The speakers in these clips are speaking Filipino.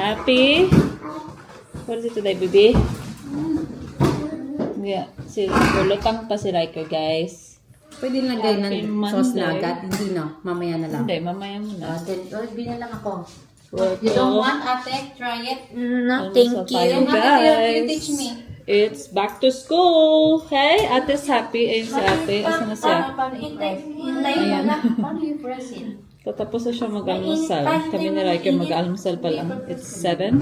happy? What is it today, baby? Yeah, lutang pa si Riker, guys. Pwede lagay Happy ng sauce na Monday. agad? Hindi no? Mamaya na lang. Hindi, mamaya muna. Then, bilhin lang ako. Welcome. You don't want, ate? Try it? No, Almusal thank tayo, you. guys. You teach me. It's back to school. Hey, ate's happy. Ayun si ate. Asan na siya? Ayan. Paano you press it? Tatapos na siya mag-almusal. Kami ni Riker mag-almusal pa lang. It's 7.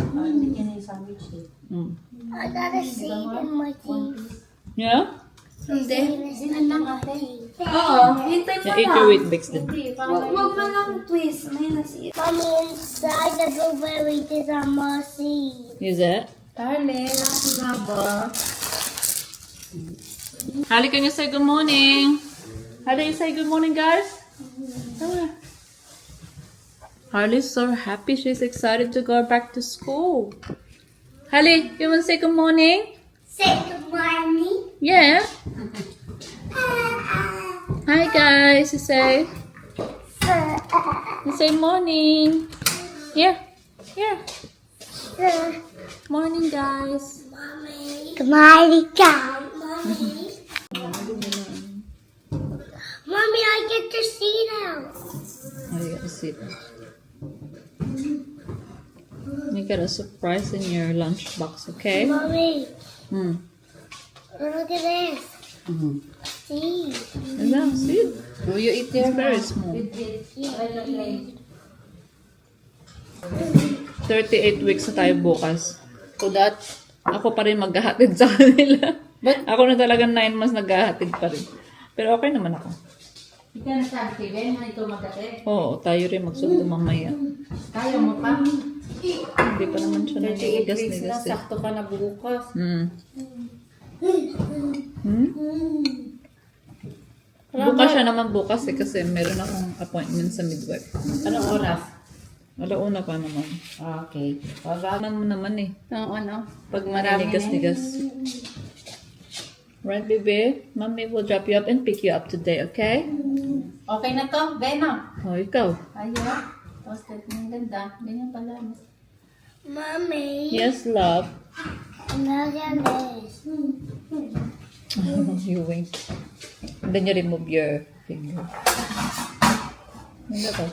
Mm. I got a seed in my teeth. Yeah? Hindi. Oo, hintay mo Yeah, eat your Weet-Bix din. Wag mo lang twist. May nasi. Mommy, inside the blueberry is a mossy. Is it? Darling, baba. Harley, can you say good morning? Harley, you say good morning, guys? Come on. Harley's so happy. She's excited to go back to school. Harley, you want to say good morning? Say good morning. Yeah. Hi, guys. You say. You say morning. Yeah. Yeah. Morning, guys. Good morning, Mommy. Mommy, I get to see now. Oh, you got to sit. You got a surprise in your lunchbox, okay? Mommy, Hmm. look at this. Mm-hmm. See. Is that seed? Will you eat It's there? very small. 38 weeks na tayo bukas. So that, ako pa rin maghahatid sa kanila. But- Ako na talagang 9 months naghahatid pa rin. Pero okay naman ako. Hindi ka nasabi, Ben, na ito magkate. Oo, tayo rin magsundo mamaya. Kaya mo pa. Hindi pa naman siya 38 weeks na, nanigas-nigas eh. sakto ka na bukas. Hmm. Hmm? Bukas siya naman bukas eh kasi meron akong appointment sa midwife. Anong oras? Alauna pa naman. Okay. Wala. Naman mo naman eh. Oo, ano? Pag maninigas-nigas. Right, baby? Mommy will drop you up and pick you up today, okay? Okay na to, Ben, no? Oh, ikaw. Ayun. Tapos, ang ganda. Ganyan pala. Mommy, Yes, love. look at this. You wink. And then you remove your finger. Ano to?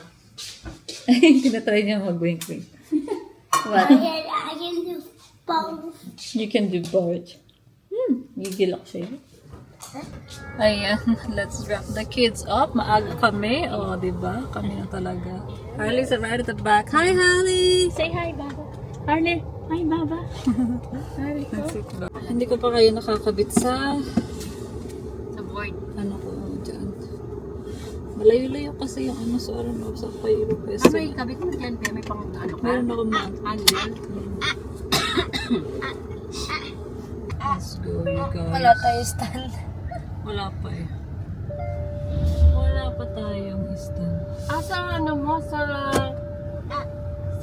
Tinatry niya mag-wink-wink. What? I can do both. You can do both. Gigilak siya. Ayan, let's drop the kids up. Maaga kami. O, diba? Kami na talaga. Harley's right at the back. Hi, Harley! Say hi, Baba. Harley! Hi, Baba. Hindi ko pa kayo nakakabit sa board. ano ko dyan. Malayo-layo kasi yung ano sa ano sa Cairo Fest. May kabit mo dyan, pero may pang ano ka? Meron ako mga Handle. let's go, you guys. Wala tayo stand. Wala pa eh. Wala pa tayong stand. Sa ano mo, sa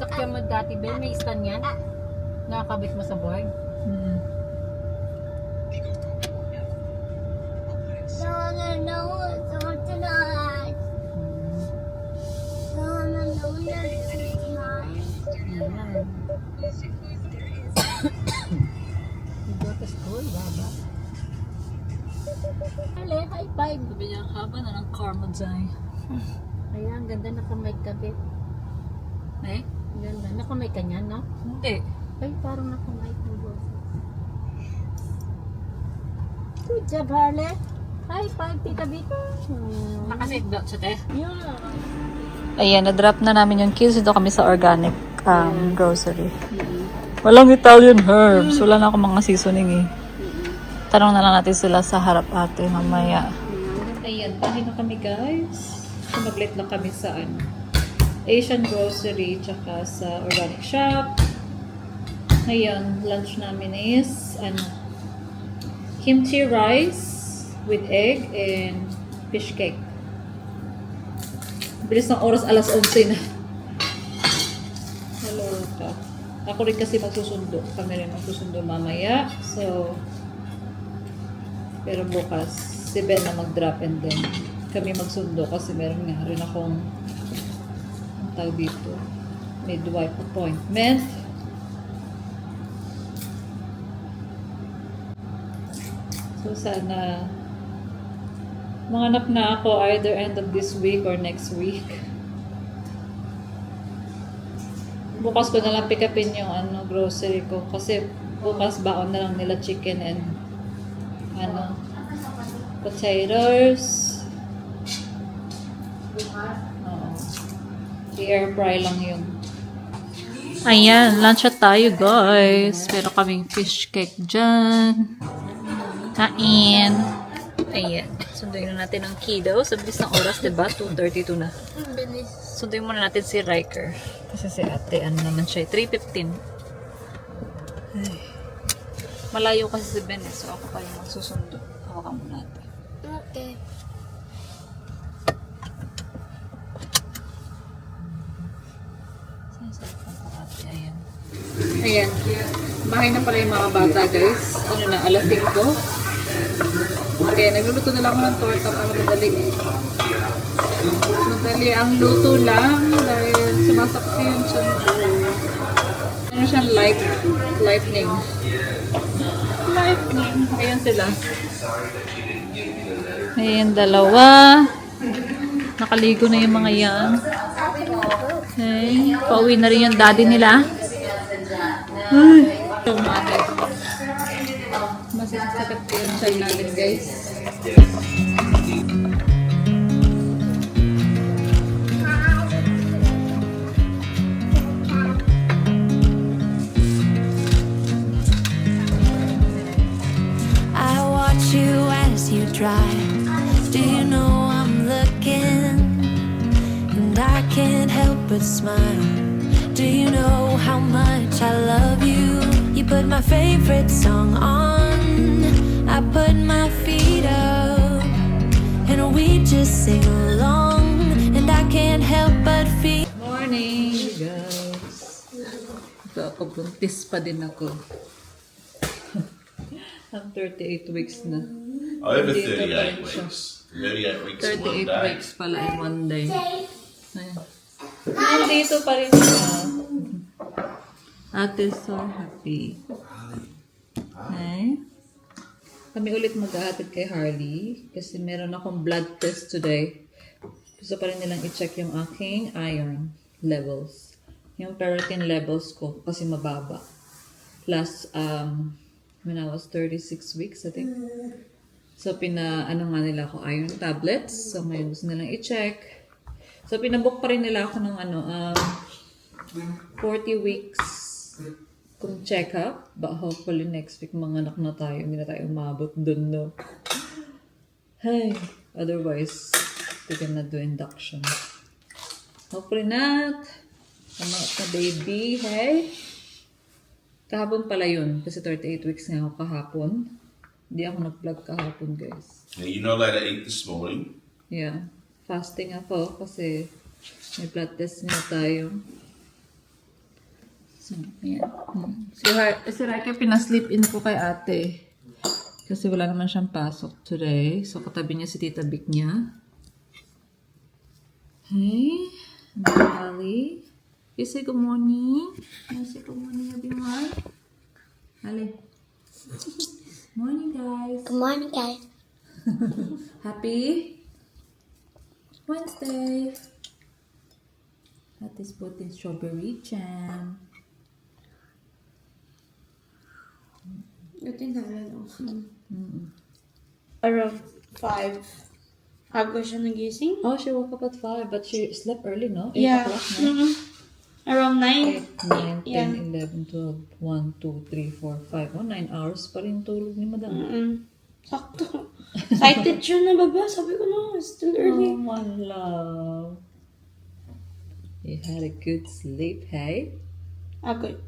kaya mo dati, Ben, may stand yan? Nakakabit mo sa board? Hmm. No, it's on tonight. No, it's tonight. Go to school, baba. Hello, high five. Sabi niya, haba na ng car mo dyan. Ayan, ganda nakamay kabit. Eh? Ganda. Nakamay ka niyan, no? Hindi. Ay, parang nakamay ko. Good job, Harley. High five, Tita Vita. Nakaseatbelt siya, te? Yeah. Ayan, na-drop na namin yung kids. Dito kami sa organic grocery. Walang Italian herbs. Wala na akong mga seasoning eh. Tanong na lang natin sila sa harap ate mamaya. Ayan, bahay na kami guys. So, mag-late lang kami sa Asian grocery tsaka sa organic shop. Ngayon, lunch namin is kimchi rice with egg and fish cake. Bilis ng oras, alas 11 na. Hello ka. Ako rin kasi magsusundo. Kami rin magsusundo mamaya. So, pero bukas, si Ben na mag-drop and then kami magsundo kasi meron nga rin akong ang tawag dito, midwife appointment. So, sana manganap na ako either end of this week or next week. Bukas ko na lang pick upin yung grocery ko kasi bukas baon na lang nila chicken and potatoes. Oo. I-air fry lang yun. Ayan, lunch at tayo guys. Pero kaming fish cake dyan. Kain. Ayan. Sunduin na natin ang kiddo. Sa bilis ng oras, diba? 2:32 na. Sunduin muna natin si Riker. Kasi si ate, naman siya? 3:15. Ay. Malayo kasi si Ben, so ako pa yung magsusundo. Hawakan mo natin. Okay. Ayan. Ayan. Bahay na pala yung mga bata, guys. Alas 5. Kaya nagluluto na lang ako ng torta para madali. Madali ang luto lang dahil sumasakti yun siya. Ano siyang lightning. Ayan sila. Ayan, dalawa. Nakaligo na yung mga yan. Okay. Pauwi na rin yung daddy nila. Ay. Masasakit po yung siya natin, guys. I watch you as you drive. Do you know I'm looking? And I can't help but smile. Do you know how much I love you? You put my favorite song on. I put my feet up. And we just sing along. And I can't help but feel. Morning, guys. Ito ako, buntis pa din ako. I'm 38 weeks na. Over Dito pa 38 rin siya. weeks. 38 weeks in 38 one day. weeks pala in one day. Ayan. Nandito pa rin siya. Ate so happy. Okay. Kami ulit maghahatid kay Harley kasi meron akong blood test today. Gusto pa rin nilang i-check yung aking iron levels. Yung ferritin levels ko kasi mababa. Last, when I was 36 weeks, I think. So, nga nila ako iron tablets. So, ngayon gusto nilang i-check. So, pinabook pa rin nila ako ng 40 weeks kung check-up. But hopefully next week manganak na tayo. Hindi na tayo umabot dun, no? Hey, otherwise, we can not do induction. Hopefully not. Come out na baby, hey? Kahapon pala yun. Kasi 38 weeks nga ako kahapon. Hindi ako nag-vlog kahapon, guys. Now, you're not allowed to eat this morning. Yeah. Fasting ako kasi may blood test nga tayo. So, yeah. Si Raika, pinasleep in ko kay ate. Kasi wala naman siyang pasok today. So, katabi niya si Tita Vic niya. Hey, Ali. You say good morning. You say good morning, everyone. Ali. Morning, guys. Good morning, guys. Happy Wednesday. That is putting strawberry jam. Ito yung around 5. Ako siya nagising? Oh, she woke up at 5, but she slept early, no? 8 Yeah. o'clock, no? Around 9. 8, 9, 10, Yeah. 11, 12, 1, 2, 3, 4, 5. Oh, 9 hours pa rin tulog ni Madam. Sakto. Excited siya na baba. Sabi ko no, it's still Oh, early. my love. You had a good sleep, hey? Ako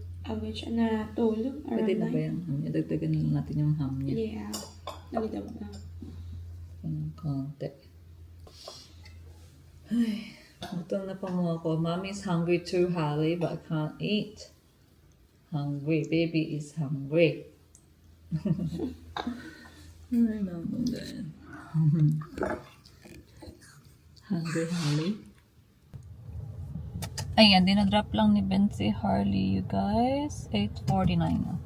siya na tulog. Around Pwede na ba 9. yung ham niya? Dagdagan na lang natin yung ham niya. Yeah. Nagdab na. Ng konti. Ay, gutom na pa mo ako. Mommy's hungry too, Holly, but I can't eat. Hungry. Baby is hungry. Ay, naman din. Hungry, Holly. Ayan, dinadrop lang ni Ben si Harley, you guys. 8:49 na.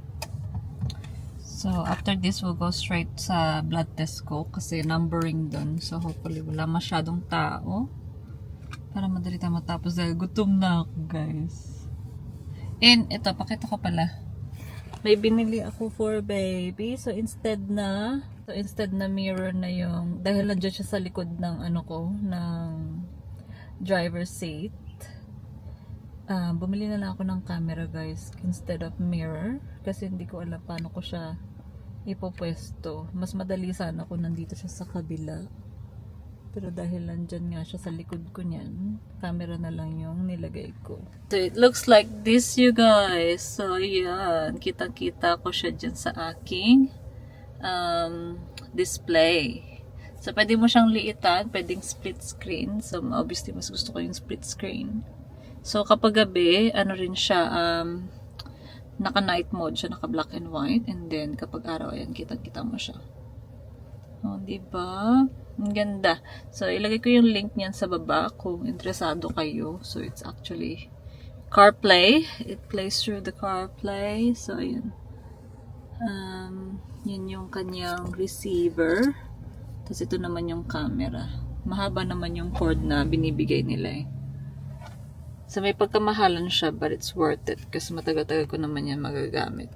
So, So, after this, we'll go straight sa blood test ko kasi numbering dun. So, hopefully, wala masyadong tao. Para madali tayo matapos dahil gutom na ako, guys. And, ito, pakita ko pala. May binili ako for baby. So, instead na mirror na yung, dahil nandiyan siya sa likod ng ng driver's seat. Bumili na lang ako ng camera, guys, instead of mirror. Kasi hindi ko alam paano ko siya ipopwesto. Mas madali sana kung nandito siya sa kabila. Pero dahil nandyan nga siya sa likod ko niyan, camera na lang yung nilagay ko. So, it looks like this, you guys. So, yan. Kitang-kita ko siya dyan sa aking display. So, pwede mo siyang liitan. Pwedeng split screen. So, obviously, mas gusto ko yung split screen. So, kapag gabi, rin siya, naka-night mode siya, naka-black and white. And then, kapag araw, ayan, kitang-kita mo siya. O, diba? Ang ganda. So, ilagay ko yung link niyan sa baba kung interesado kayo. So, it's actually CarPlay. It plays through the CarPlay. So, ayan. Yun yung kanyang receiver. Tapos, ito naman yung camera. Mahaba naman yung cord na binibigay nila eh. So, may pagkamahalan siya, but it's worth it. Kasi matagal-tagal ko naman yan magagamit.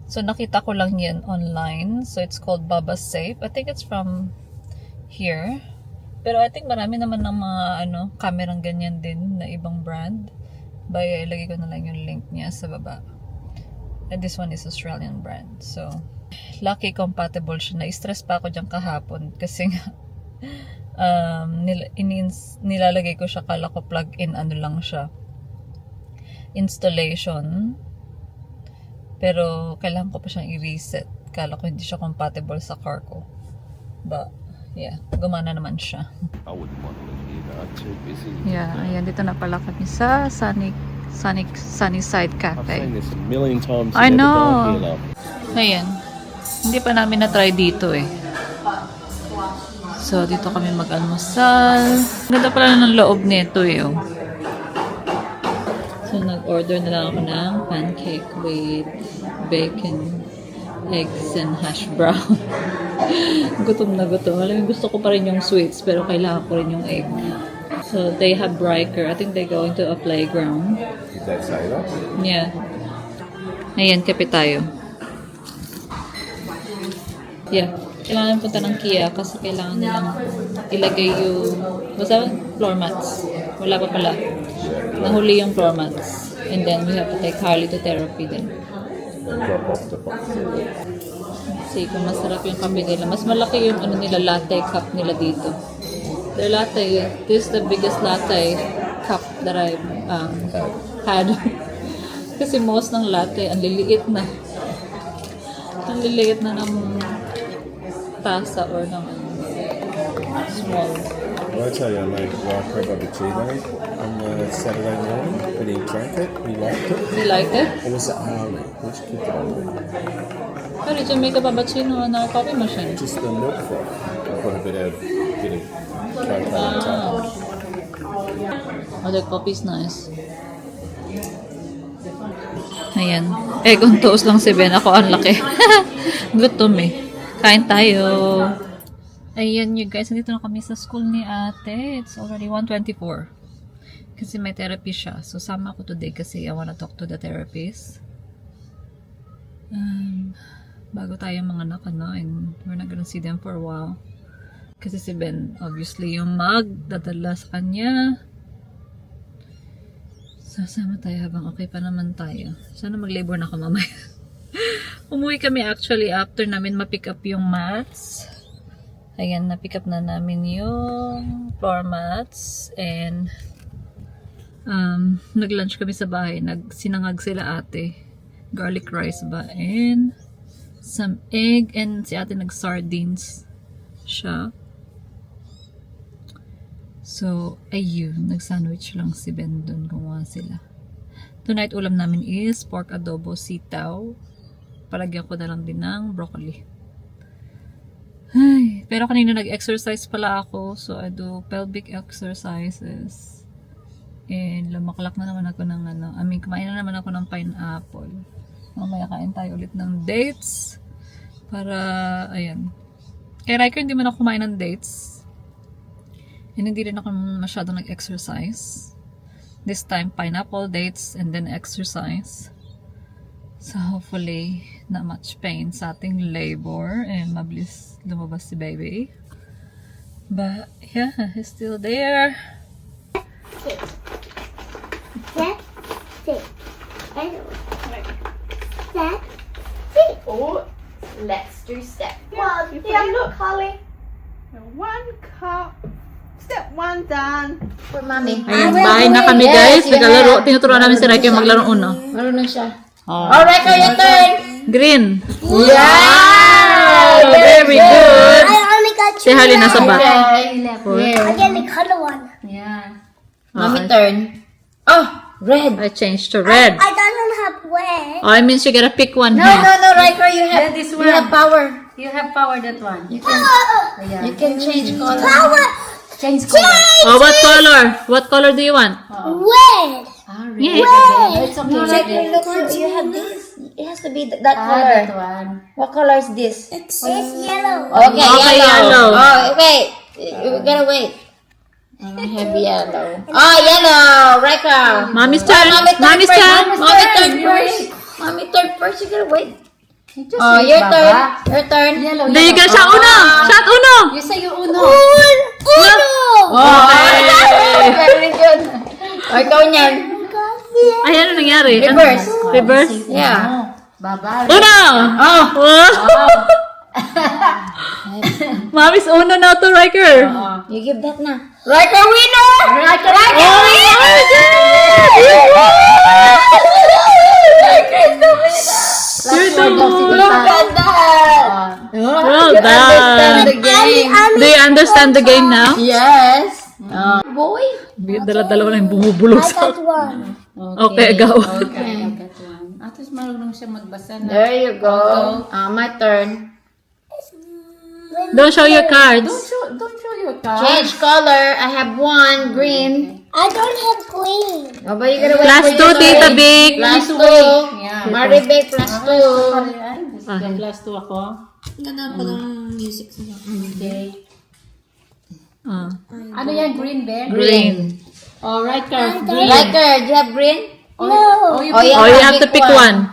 So, nakita ko lang yan online. So, it's called Baba Safe. I think it's from here. Pero I think marami naman ng mga, kamerang ganyan din na ibang brand. Baya, ilagay ko na lang yung link niya sa baba. And this one is Australian brand. So, lucky compatible siya. Na-stress pa ako dyan kahapon. Kasi nga, nilalagay ko siya, kala ko plug-in, lang siya, installation, pero kailangan ko pa siyang i-reset, kala ko hindi siya compatible sa car ko, but yeah, gumana naman siya. I wouldn't want to live here, though. Too busy. Yeah, ayan, dito na pala kami sa Sunnyside I've Cafe. seen this a million times. I Never know. gone here, love. Ayan, hindi pa namin na-try dito eh. So, dito kami mag-almusal. Ganda pala ng loob nito eh. So, nag-order na lang ako ng pancake with bacon, eggs, and hash brown. Gutom na gutom. Alam mo, gusto ko pa rin yung sweets, pero kailangan ko rin yung egg. So, they have Riker. I think they're going to a playground. Did that say that? Yeah. Ayan, kape tayo. Yeah. Kailangan punta ng Kia kasi kailangan nilang ilagay yung floor mats. Wala pa pala. Nahuli yung floor mats. And then we have to take Harley to therapy din. Drop off the box. Kasi kung masarap yung kape nila. Mas malaki yung nila latte cup nila dito. Their latte, this is the biggest latte cup that I've had. Kasi most ng latte, ang liliit na. Ang liliit na ng tasa or ng small. Well, I tell you, I made Riker cappuccino on Saturday morning, but he drank it. He liked it. You like it? Or was it Harley? Which kid did I make? How did you make a cappuccino on our coffee machine? Just the milk froth. I put a bit of cocoa on top. Oh, the coffee's nice. Ayan. Egg on toast lang si Ben. Ako ang laki. Gutom eh. Kain tayo. Ayan you guys. Nandito na kami sa school ni ate. It's already 1:24. Kasi may therapy siya. So, sama ako today kasi I wanna talk to the therapist. Bago tayo mga anak, and we're not gonna see them for a while. Kasi si Ben, obviously, yung magdadala sa kanya. Sasama tayo habang okay pa naman tayo. Sana mag-labor na ako mamaya. Umuwi kami actually after namin ma-pick up yung mats. Ayan, na-pick up na namin yung floor mats. And nag-lunch kami sa bahay. Sinangag sila ate. Garlic rice ba? And some egg. And si ate nag-sardines siya. So, ayun. Nag-sandwich lang si Ben doon. Gumawa sila. Tonight, ulam namin is pork adobo sitaw. Palagyan ko na lang din ng broccoli. Ay, pero kanina nag-exercise pala ako. So, I do pelvic exercises. And lumaklak na naman ako ng kumain na naman ako ng pineapple. Mamaya kain tayo ulit ng dates. Para, ayan. Kay Riker, hindi man ako kumain ng dates. And hindi rin ako masyadong nag-exercise. This time, pineapple, dates, and then exercise. So, hopefully, not much pain sa ating labor and mabilis lumabas si baby. But, yeah, he's still there. Sit. Set. Sit. And set. Sit. Oh, let's do step. Well, Yeah, look, Holly. One cup. Step one done. For mommy. Ayan, bahay na kami guys. Naglalaro. Tinuturuan namin si Riker maglaro uno. Marunong siya. Oh. Alright, your turn. Green. Yeah! Very good. I only got Si two. Harley nasa back. I get the color one. Mommy turn. Oh, red. I changed to red. I don't have red. Oh, I mean you gotta pick one No, here. no, Riker, you have this you have power. You have power that one. You can change color. Power. Change color. Oh, what color? What color do you want? Red. Yeah. It's okay. Riker, look, you have this. It has to be that color. That one. What color is this? It's yellow. Okay, Okay, yellow. Oh, wait. You gotta wait. I have yellow. Oh, yellow. Riker. Mommy's turn. Mommy's turn. Mommy turn first. Mommy turn first. You gotta wait. Oh, your turn. Your turn. Yellow. There you go. Shot uno. Shot uno. You say you uno. Uno. Okay. Very good. O, ikaw niyan. Ay, ano nangyari? Reverse. Reverse? Yeah. Baba. Uno! Oh. Mommy's uno now to Riker. You give that na. Riker winner! Riker Oh my You're the winner. Look at that! Well You understand done. the game. Do you understand the game now? Yes. Boy. Dala-dalawa na yung bumubulong I sa... got one. Okay, go. Okay. At least marunong siya magbasa na. There you go. My turn. Don't show your cards. Don't show your card. Change color. I have one green. I don't have green. Oh, but you gotta wait Plus for 2, your Tita turn. Big. Plus 2. Yeah. Maribek plus 2. Plus 2 ako. Okay. Ah. Ano yan? Green, bear? Green. Oh, right card. Green. Riker, do you have green? No. Oh, you have to pick one.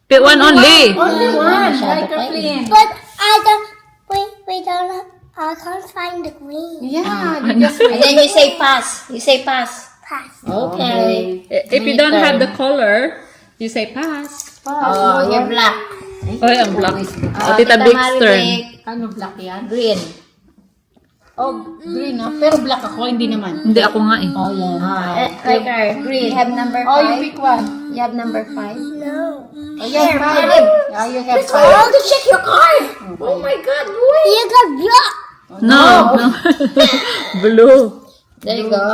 Pick one only. Only one. Riker clean. But I don't. We don't have. I can't find the green. Yeah. You just And then you say pass. You say pass. Pass. Okay. If you don't have the color, you say pass. Oh, you're black. Oh, I'm black. Oh, Tita Big's turn. Ano black yan? Green. Oh, green ah. Pero black ako, hindi naman. Hindi ako nga eh. Oh, yeah. Riker, green. You have number 5. Oh, you pick one. You have number 5. No. Oh, you have five. Oh, you have Oh, five. to check your card. Oh my God, boy. You got black. No. No. Blue. There you go.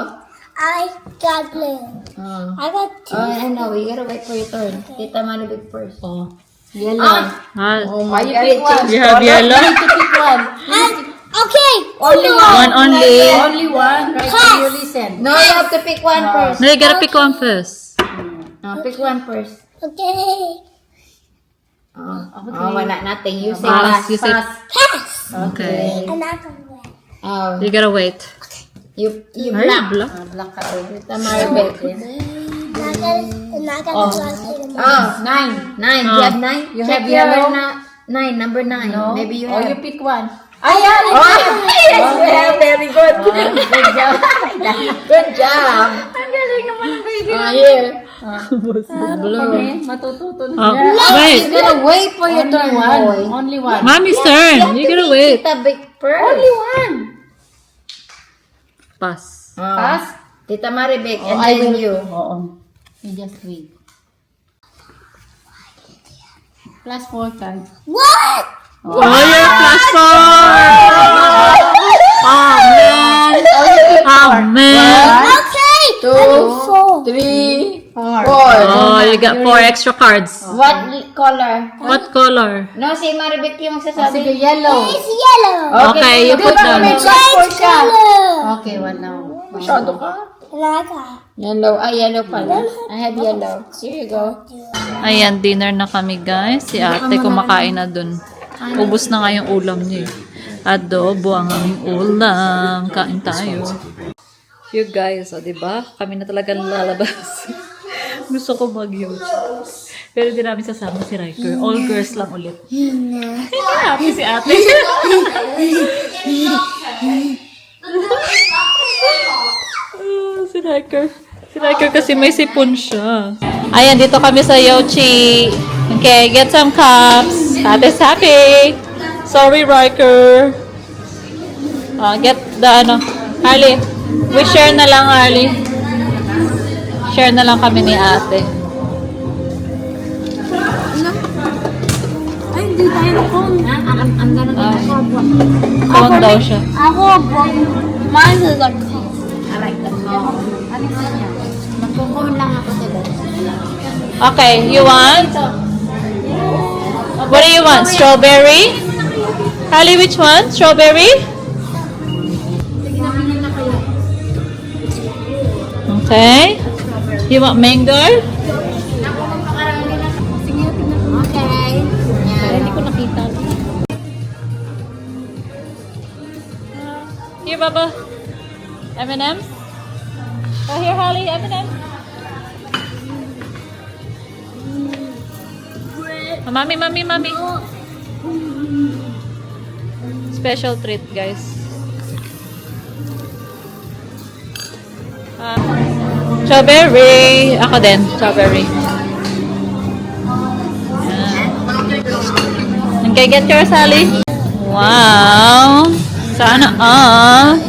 I got blue. Oh. I got two. Oh, I know. You gotta wait for your turn. Tita Maribig first. Oh, yellow. Ah, Oh my you God, pick it one. changed you have color. yellow? You need to pick one. Okay. Only one. One only. Only one. Right, Pass. you listen. No, you have to pick one first. No, you gotta pick one first. Pick one first. Okay. Oh, wala. Nothing. You say Pass. pass. You say Pass. okay. And I got red. Oh, You gotta wait. you Are you black. black? Black ka rin. Tita Maribig. And I got black in the Oh, 9. 9. You have 9? You Check have your yellow? 9. Number 9. No? Maybe you Oh, have. you pick one. Ayan! Oh, yes, you have. Very good. Good job. Good job. Ang galing naman ng baby. Here. Kami, matututo na Oh, siya. wait. You gotta wait for your turn, boy. Only one. Mommy's turn. You gotta wait. Tita Big first. Only one. Pass. Pass. Tita Maribig, and I then will. you. Oo. You just wait. Plus 4 cards. What? Oh, you're plus 4! Oh, man. Oh, man. Okay. Two. I got four. 3, 4. Oh, you got 4 extra cards. What color? What color? No, si Maribig yung Sige, magsasabi. yellow. It's yellow. Okay, you put them. Change color. Okay, wala. Masyado ka. And I got. Yellow. Yellow pala. I have yellow. Here you go. Ayan, dinner na kami guys. Si ate kumakain na dun. Ubus na nga yung ulam niya eh. Adobo ang aming ulam. Kain tayo. You guys, o diba? Kami na talaga lalabas. Gusto ko mag-YouTube. Pero hindi namin sasama si Riker. All girls lang ulit. Happy si ate. Si Riker. Si Riker kasi may sipon siya. Ayan, dito kami sa Yochi. Okay, get some cups. Ate's happy. Sorry, Riker. Get the ano. Harley, we share na lang, Harley. Share na lang kami ni ate. Ay, hindi tayo cone. I'm gonna get a Cone daw siya. Ako, mine is a cone. I like the cone. Magkukon lang ako today. Okay, you want? What do you want? Strawberry? Harley, which one? Strawberry? Okay. You want mango? Okay. Yan. Hindi ko nakita. Here, Baba. M&M's? Oh, here, Holly. M&M's. Oh, mommy. Special treat, guys. Strawberry. Ako din, strawberry. Okay, get yours, Sally. Wow. Sana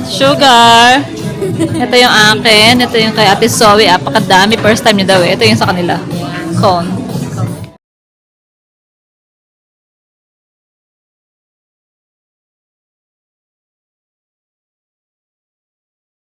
sugar. Ito yung akin. Ito yung kay Ate Zoe. Apakadami. First time niya daw eh. Ito yung sa kanila. Cone.